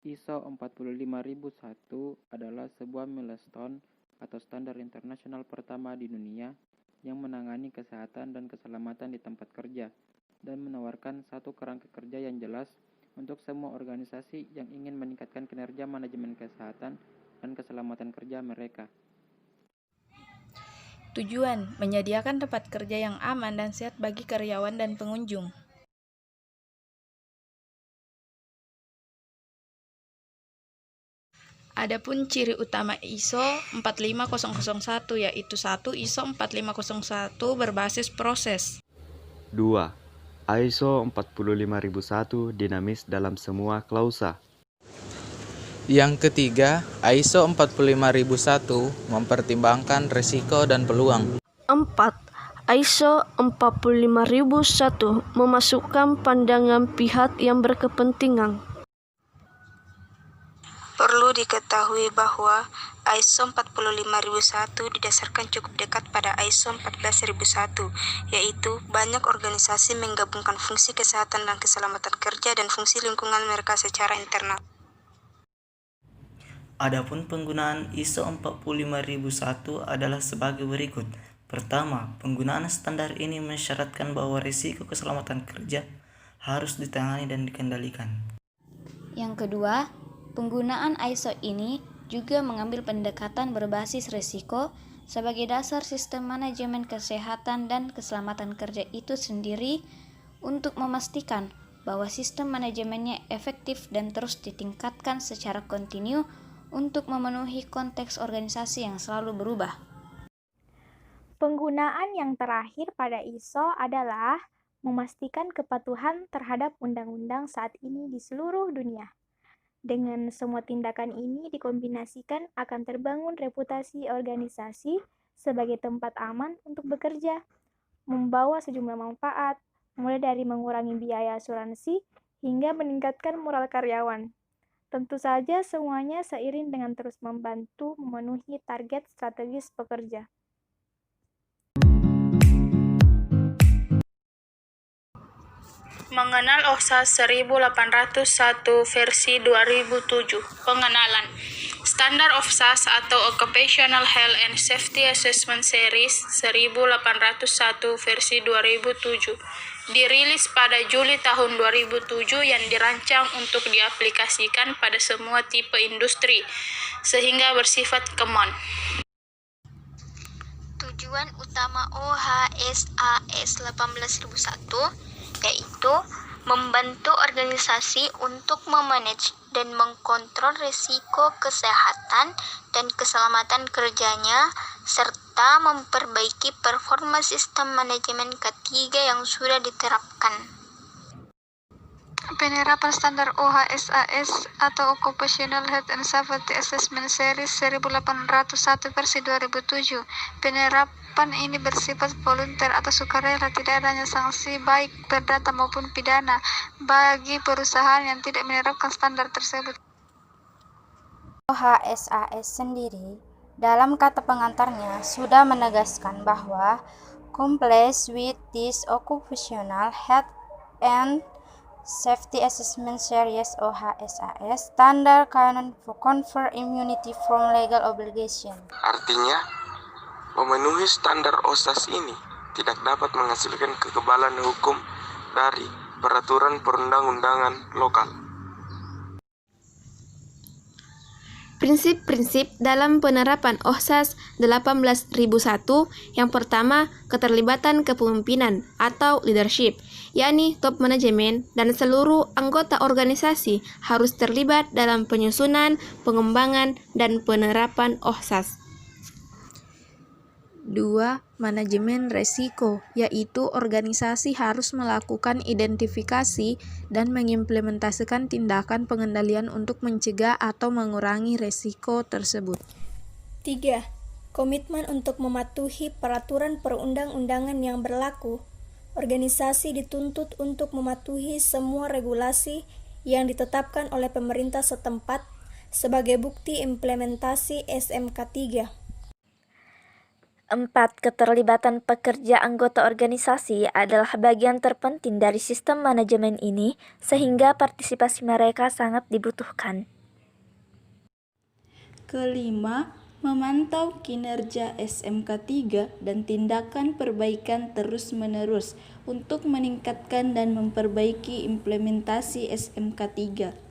ISO 45001 adalah sebuah milestone atau standar internasional pertama di dunia yang menangani kesehatan dan keselamatan di tempat kerja dan menawarkan satu kerangka kerja yang jelas untuk semua organisasi yang ingin meningkatkan kinerja manajemen kesehatan dan keselamatan kerja mereka. Tujuan: menyediakan tempat kerja yang aman dan sehat bagi karyawan dan pengunjung. Adapun ciri utama ISO 45001 yaitu 1. ISO 45001 berbasis proses. 2. ISO 45001 dinamis dalam semua klausa. Yang ketiga, ISO 45001 mempertimbangkan risiko dan peluang. 4. ISO 45001 memasukkan pandangan pihak yang berkepentingan. Perlu diketahui bahwa ISO 45001 didasarkan cukup dekat pada ISO 14001, yaitu banyak organisasi menggabungkan fungsi kesehatan dan keselamatan kerja dan fungsi lingkungan mereka secara internal. Adapun penggunaan ISO 45001 adalah sebagai berikut. Pertama, penggunaan standar ini mensyaratkan bahwa risiko keselamatan kerja harus ditangani dan dikendalikan. Yang kedua, penggunaan ISO ini juga mengambil pendekatan berbasis risiko sebagai dasar sistem manajemen kesehatan dan keselamatan kerja itu sendiri untuk memastikan bahwa sistem manajemennya efektif dan terus ditingkatkan secara kontinu untuk memenuhi konteks organisasi yang selalu berubah. Penggunaan yang terakhir pada ISO adalah memastikan kepatuhan terhadap undang-undang saat ini di seluruh dunia. Dengan semua tindakan ini dikombinasikan akan terbangun reputasi organisasi sebagai tempat aman untuk bekerja, membawa sejumlah manfaat, mulai dari mengurangi biaya asuransi hingga meningkatkan moral karyawan. Tentu saja semuanya seiring dengan terus membantu memenuhi target strategis pekerja. Mengenal OHSAS 1801 versi 2007. Pengenalan. Standar OHSAS atau Occupational Health and Safety Assessment Series 1801 versi 2007 dirilis pada Juli tahun 2007 yang dirancang untuk diaplikasikan pada semua tipe industri sehingga bersifat common. Tujuan utama OHSAS 18001 yaitu membantu organisasi untuk memanage dan mengkontrol risiko kesehatan dan keselamatan kerjanya, serta memperbaiki performa sistem manajemen ketiga yang sudah diterapkan. Penerapan standar OHSAS atau Occupational Health and Safety Assessment Series 1801 versi 2007. Penerapan ini bersifat volunter atau sukarela, tidak adanya sanksi baik perdata maupun pidana bagi perusahaan yang tidak menerapkan standar tersebut. OHSAS sendiri dalam kata pengantarnya sudah menegaskan bahwa complies with this occupational health and Safety Assessment Series OHSAS standard can confer immunity from legal obligation. Artinya, memenuhi standar OHSAS ini tidak dapat menghasilkan kekebalan hukum dari peraturan perundang-undangan lokal. Prinsip-prinsip dalam penerapan OHSAS 18001. Yang pertama, keterlibatan kepemimpinan atau leadership, yakni top manajemen dan seluruh anggota organisasi harus terlibat dalam penyusunan, pengembangan, dan penerapan OHSAS. 2. Manajemen resiko, yaitu organisasi harus melakukan identifikasi dan mengimplementasikan tindakan pengendalian untuk mencegah atau mengurangi resiko tersebut. 3. Komitmen untuk mematuhi peraturan perundang-undangan yang berlaku. Organisasi dituntut untuk mematuhi semua regulasi yang ditetapkan oleh pemerintah setempat sebagai bukti implementasi SMK 3. 4. Keterlibatan pekerja anggota organisasi adalah bagian terpenting dari sistem manajemen ini, sehingga partisipasi mereka sangat dibutuhkan. Kelima, memantau kinerja SMK 3 dan tindakan perbaikan terus-menerus untuk meningkatkan dan memperbaiki implementasi SMK 3.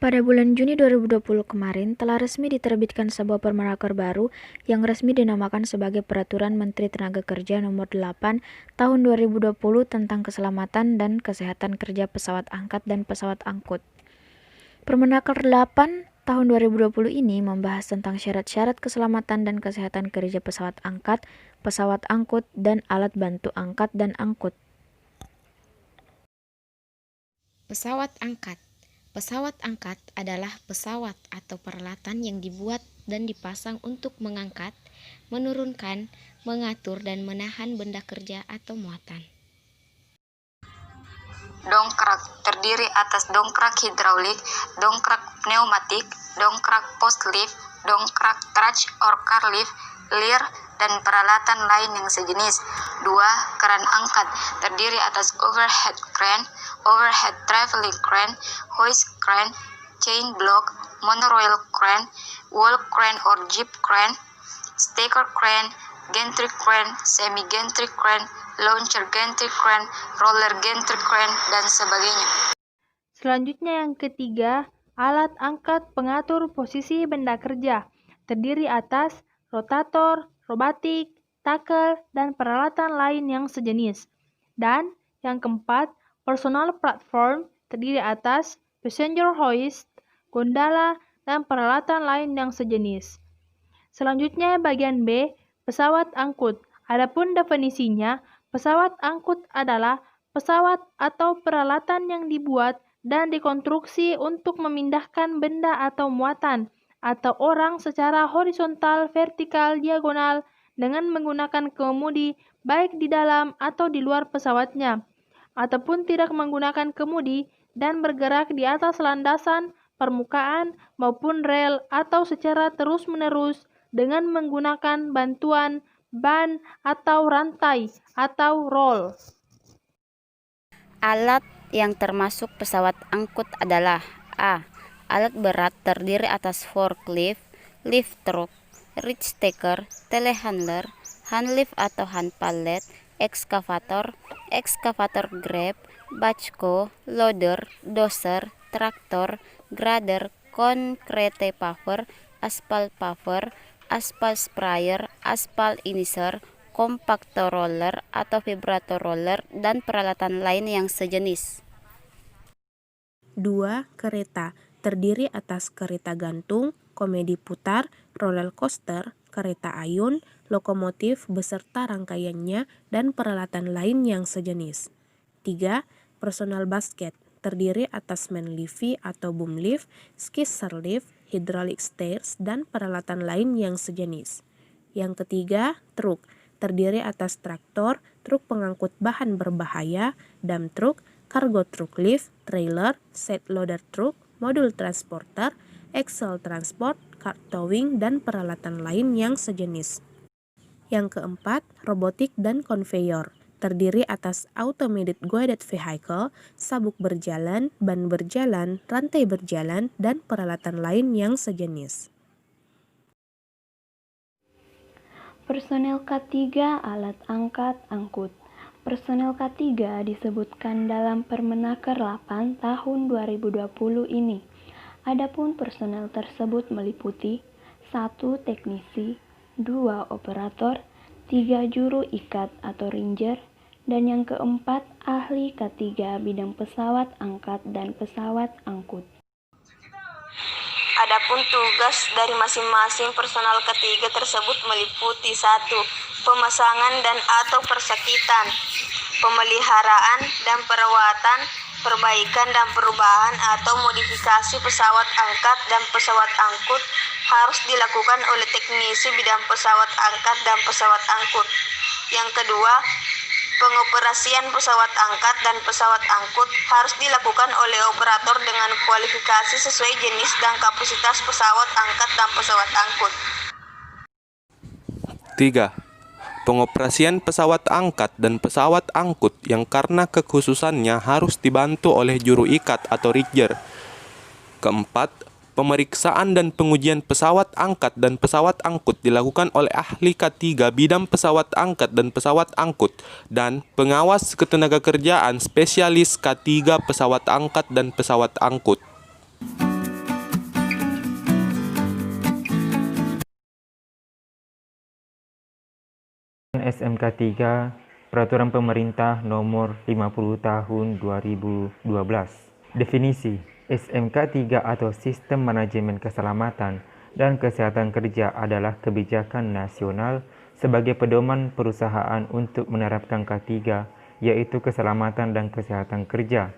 Pada bulan Juni 2020 kemarin, telah resmi diterbitkan sebuah permenaker baru yang resmi dinamakan sebagai Peraturan Menteri Tenaga Kerja Nomor 8 Tahun 2020 tentang keselamatan dan kesehatan kerja pesawat angkat dan pesawat angkut. Permenaker 8 tahun 2020 ini membahas tentang syarat-syarat keselamatan dan kesehatan kerja pesawat angkut, dan alat bantu angkat dan angkut. Pesawat angkat. Pesawat angkat adalah pesawat atau peralatan yang dibuat dan dipasang untuk mengangkat, menurunkan, mengatur, dan menahan benda kerja atau muatan. Dongkrak terdiri atas dongkrak hidraulik, dongkrak pneumatik, dongkrak post lift, dongkrak trach or car lift, leer, dan peralatan lain yang sejenis. 2. Kran angkat terdiri atas overhead crane, overhead traveling crane, hoist crane, chain block, monorail crane, wall crane or jeep crane, stacker crane, gantry crane, semi-gantry crane, launcher gantry crane, roller gantry crane, dan sebagainya. Selanjutnya yang ketiga, alat angkat pengatur posisi benda kerja, terdiri atas rotator, robotik, tackle, dan peralatan lain yang sejenis. Dan yang keempat, personal platform, terdiri atas passenger hoist, gondola, dan peralatan lain yang sejenis. Selanjutnya bagian B, pesawat angkut. Adapun definisinya, pesawat angkut adalah pesawat atau peralatan yang dibuat dan dikonstruksi untuk memindahkan benda atau muatan atau orang secara horizontal, vertikal, diagonal dengan menggunakan kemudi baik di dalam atau di luar pesawatnya, ataupun tidak menggunakan kemudi dan bergerak di atas landasan, permukaan, maupun rel atau secara terus-menerus dengan menggunakan bantuan ban atau rantai atau roll. Alat yang termasuk pesawat angkut adalah A. Alat berat terdiri atas forklift, lift truck, reach stacker, telehandler, hand lift atau hand pallet, ekskavator, ekskavator grab, backhoe, loader, dozer, traktor, grader, concrete paver, aspal paver, aspal sprayer, aspal inisher, kompaktor roller atau vibrator roller, dan peralatan lain yang sejenis. 2. Kereta terdiri atas kereta gantung, komedi putar, roller coaster, kereta ayun, lokomotif beserta rangkaiannya, dan peralatan lain yang sejenis. 3. Personal basket terdiri atas main lift atau boom lift, skisser lift, hydraulic stairs, dan peralatan lain yang sejenis. Yang ketiga, truk terdiri atas traktor, truk pengangkut bahan berbahaya, dump truck, cargo truck lift, trailer, side loader truck, modul transporter, axle transport, cart towing, dan peralatan lain yang sejenis. Yang keempat, robotik dan konveyor terdiri atas automated guided vehicle, sabuk berjalan, ban berjalan, rantai berjalan, dan peralatan lain yang sejenis. Personel K3 alat angkat angkut. Personel K3 disebutkan dalam Permenaker 8 tahun 2020 ini. Adapun personel tersebut meliputi 1. Teknisi, 2. Operator, 3. Juru ikat atau ranger, dan yang keempat ahli K3 bidang pesawat angkat dan pesawat angkut. Adapun tugas dari masing-masing personal K3 tersebut meliputi 1. Pemasangan dan atau persakitan, pemeliharaan dan perawatan, perbaikan dan perubahan atau modifikasi pesawat angkat dan pesawat angkut harus dilakukan oleh teknisi bidang pesawat angkat dan pesawat angkut. Yang kedua, pengoperasian pesawat angkat dan pesawat angkut harus dilakukan oleh operator dengan kualifikasi sesuai jenis dan kapasitas pesawat angkat dan pesawat angkut. 3. pengoperasian pesawat angkat dan pesawat angkut yang karena kekhususannya harus dibantu oleh juru ikat atau rigger. Keempat, pemeriksaan dan pengujian pesawat angkat dan pesawat angkut dilakukan oleh ahli K3 bidang pesawat angkat dan pesawat angkut dan pengawas ketenagakerjaan spesialis K3 pesawat angkat dan pesawat angkut. SMK 3 Peraturan Pemerintah Nomor 50 Tahun 2012. Definisi SMK 3 atau Sistem Manajemen Keselamatan dan Kesehatan Kerja adalah kebijakan nasional sebagai pedoman perusahaan untuk menerapkan K3, yaitu keselamatan dan kesehatan kerja,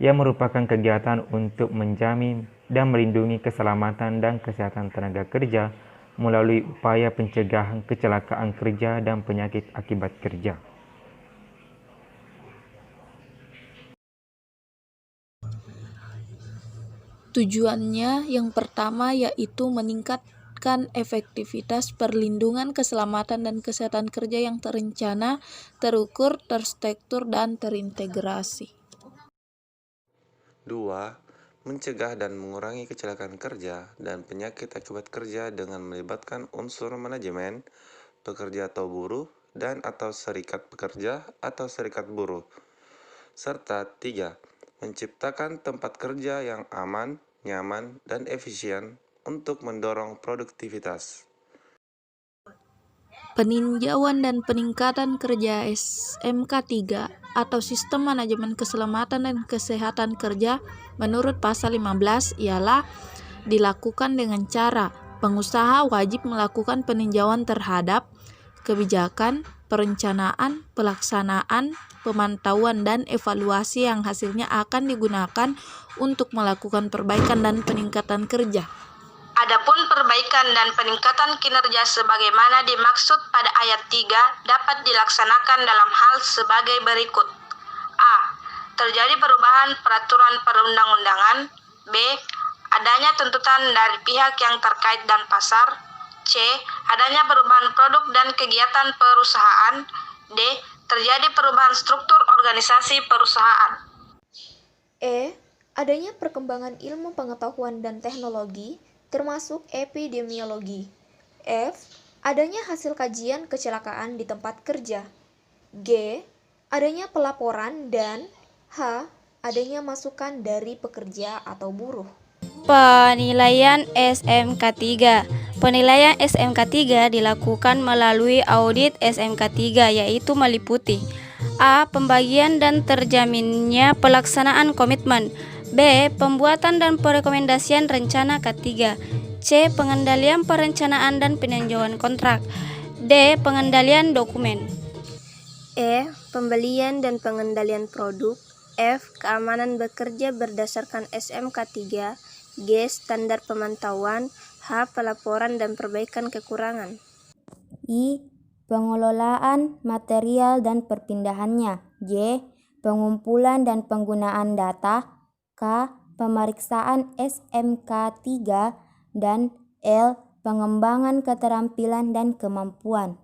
yang merupakan kegiatan untuk menjamin dan melindungi keselamatan dan kesehatan tenaga kerja melalui upaya pencegahan kecelakaan kerja dan penyakit akibat kerja. Tujuannya yang pertama yaitu meningkatkan efektivitas perlindungan keselamatan dan kesehatan kerja yang terencana, terukur, terstruktur, dan terintegrasi. 2. Mencegah dan mengurangi kecelakaan kerja dan penyakit akibat kerja dengan melibatkan unsur manajemen, pekerja atau buruh, dan atau serikat pekerja atau serikat buruh. Serta 3. Menciptakan tempat kerja yang aman, nyaman, dan efisien untuk mendorong produktivitas. Peninjauan dan peningkatan kerja SMK 3 atau Sistem Manajemen Keselamatan dan Kesehatan Kerja menurut pasal 15 ialah dilakukan dengan cara pengusaha wajib melakukan peninjauan terhadap kebijakan, perencanaan, pelaksanaan, pemantauan, dan evaluasi yang hasilnya akan digunakan untuk melakukan perbaikan dan peningkatan kerja. Adapun perbaikan dan peningkatan kinerja sebagaimana dimaksud pada ayat 3 dapat dilaksanakan dalam hal sebagai berikut. A. Terjadi perubahan peraturan perundang-undangan. B. Adanya tuntutan dari pihak yang terkait dan pasar. C. Adanya perubahan produk dan kegiatan perusahaan. D. Terjadi perubahan struktur organisasi perusahaan. E. Adanya perkembangan ilmu pengetahuan dan teknologi, termasuk epidemiologi. F. Adanya hasil kajian kecelakaan di tempat kerja. G. Adanya pelaporan. Dan H. Adanya masukan dari pekerja atau buruh. Penilaian SMK 3. Penilaian SMK 3 dilakukan melalui audit SMK 3, yaitu meliputi A. Pembagian dan terjaminnya pelaksanaan komitmen. B. Pembuatan dan perekomendasian rencana K3. C. Pengendalian perencanaan dan peninjauan kontrak. D. Pengendalian dokumen. E. Pembelian dan pengendalian produk. F. Keamanan bekerja berdasarkan SMK 3. G. Standar pemantauan. H. Pelaporan dan perbaikan kekurangan. I. Pengelolaan material dan perpindahannya. J. Pengumpulan dan penggunaan data. K. Pemeriksaan SMK 3 dan L. Pengembangan keterampilan dan kemampuan.